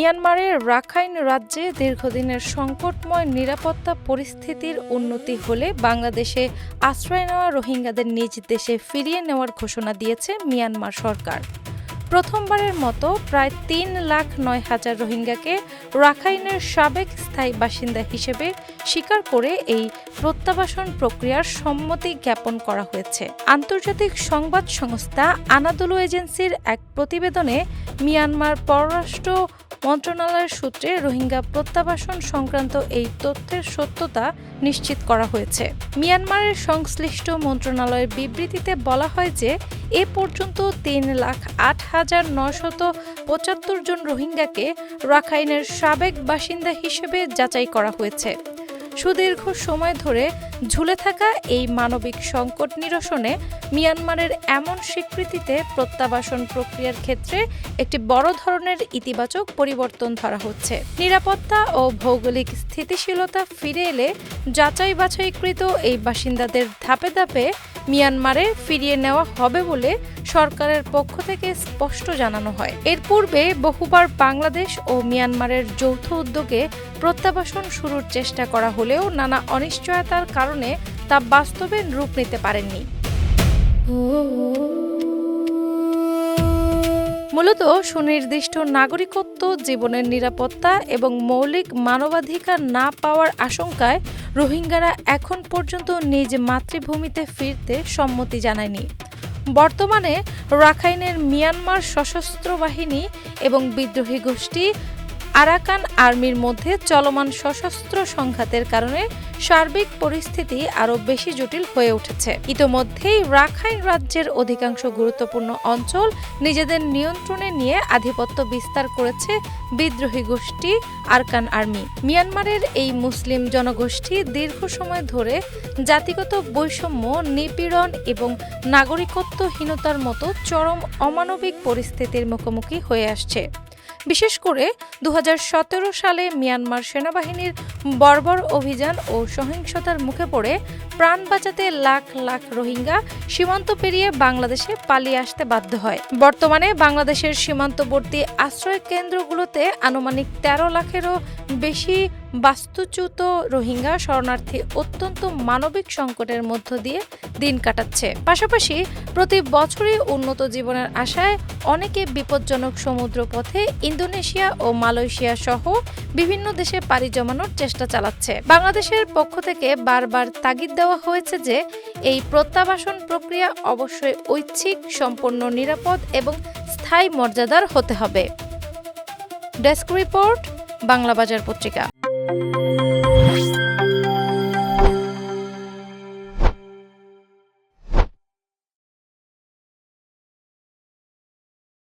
মিয়ানমারের রাখাইন রাজ্যে দীর্ঘদিনের সংকটময় নিরাপত্তা পরিস্থিতির উন্নতি হলে বাংলাদেশে আশ্রয় নেওয়া রোহিঙ্গাদের নিজ দেশে ফিরিয়ে নেওয়ার ঘোষণা দিয়েছে মিয়ানমার সরকার। প্রথমবারের মতো প্রায় ৩,০৯,০০০ রোহিঙ্গাকে রাখাইনের সাবেক স্থায়ী বাসিন্দা হিসেবে স্বীকার করে এই প্রত্যাবাসন প্রক্রিয়ার সম্মতি জ্ঞাপন করা হয়েছে। আন্তর্জাতিক সংবাদ সংস্থা আনাদোলু এজেন্সির এক প্রতিবেদনে মিয়ানমার পররাষ্ট্র মন্ত্রণালয়ের সূত্রে রোহিঙ্গা প্রত্যাবাসন সংক্রান্ত এই তথ্যের সত্যতা নিশ্চিত করা হয়েছে। মিয়ানমারের সংশ্লিষ্ট মন্ত্রণালয়ের বিবৃতিতে বলা হয় যে এ পর্যন্ত ৩,০৮,৯৭৫ জন রোহিঙ্গাকে রাখাইনের সাবেক বাসিন্দা হিসেবে যাচাই করা হয়েছে। সুদীর্ঘ সময় ধরে ঝুলে থাকা এই মানবিক সংকট নিরসনে মিয়ানমারের এমন স্বীকৃতিতে প্রত্যাবাসন প্রক্রিয়ার ক্ষেত্রে একটি বড় ধরনের ইতিবাচক পরিবর্তন ধরা হচ্ছে। নিরাপত্তা ও ভৌগোলিক স্থিতিশীলতা ফিরে এলে যাচাই বাছাইকৃত এই বাসিন্দাদের ধাপে ধাপে মিয়ানমারে ফিরিয়ে নেওয়া হবে বলে সরকারের পক্ষ থেকে স্পষ্ট জানানো হয়। এর পূর্বে বহুবার বাংলাদেশ ও মিয়ানমারের যৌথ উদ্যোগে প্রত্যাবাসন শুরুর চেষ্টা করা হলেও নানা অনিশ্চয়তার কারণে তা বাস্তবে রূপ নিতে পারেনি। মূলত সুনির্দিষ্ট নাগরিকত্ব, জীবনের নিরাপত্তা এবং মৌলিক মানবাধিকার না পাওয়ার আশঙ্কায় রোহিঙ্গারা এখন পর্যন্ত নিজ মাতৃভূমিতে ফিরতে সম্মতি জানায়নি। বর্তমানে রাখাইনের মিয়ানমার সশস্ত্র বাহিনী এবং বিদ্রোহী গোষ্ঠী আরাকান আর্মির মধ্যে চলমান সশস্ত্র সংঘাতের কারণে সার্বিক পরিস্থিতি আরও বেশি জটিল হয়ে উঠেছে। ইতোমধ্যেই রাখাইন রাজ্যের অধিকাংশ গুরুত্বপূর্ণ অঞ্চল নিজেদের নিয়ন্ত্রণে নিয়ে আধিপত্য বিস্তার করেছে বিদ্রোহী গোষ্ঠী আরাকান আর্মি। মিয়ানমারের এই মুসলিম জনগোষ্ঠী দীর্ঘ সময় ধরে জাতিগত বৈষম্য, নিপীড়ন এবং নাগরিকত্বহীনতার মতো চরম অমানবিক পরিস্থিতির মুখোমুখি হয়ে আসছে। বিশেষ করে ২০১৭ সালে মিয়ানমার সেনাবাহিনীর বর্বর অভিযান ও সহিংসতার মুখে পড়ে প্রাণ বাঁচাতে লাখ লাখ রোহিঙ্গা সীমান্ত পেরিয়ে বাংলাদেশে পালিয়ে আসতে বাধ্য হয়। বর্তমানে বাংলাদেশের সীমান্তবর্তী আশ্রয় কেন্দ্রগুলোতে আনুমানিক ১৩ লাখেরও বেশি বাস্তুচ্যুত রোহিঙ্গা শরণার্থী অত্যন্ত মানবিক সংকটের মধ্য দিয়ে দিন কাটাচ্ছে। পাশাপাশি প্রতি বছরই উন্নত জীবনের আশায় অনেকে বিপজ্জনক সমুদ্রপথে ইন্দোনেশিয়া ও মালয়েশিয়া সহ বিভিন্ন দেশে পাড়ি জমানোর চেষ্টা চালাচ্ছে। বাংলাদেশের পক্ষ থেকে বারবার তাগিদ দেওয়া হয়েছে যে এই প্রত্যাবাসন প্রক্রিয়া অবশ্যই ঐচ্ছিক, সম্পূর্ণ নিরাপদ এবং স্থায়ী মর্যাদার হতে হবে। ডেস্ক রিপোর্ট, বাংলা বাজার পত্রিকা।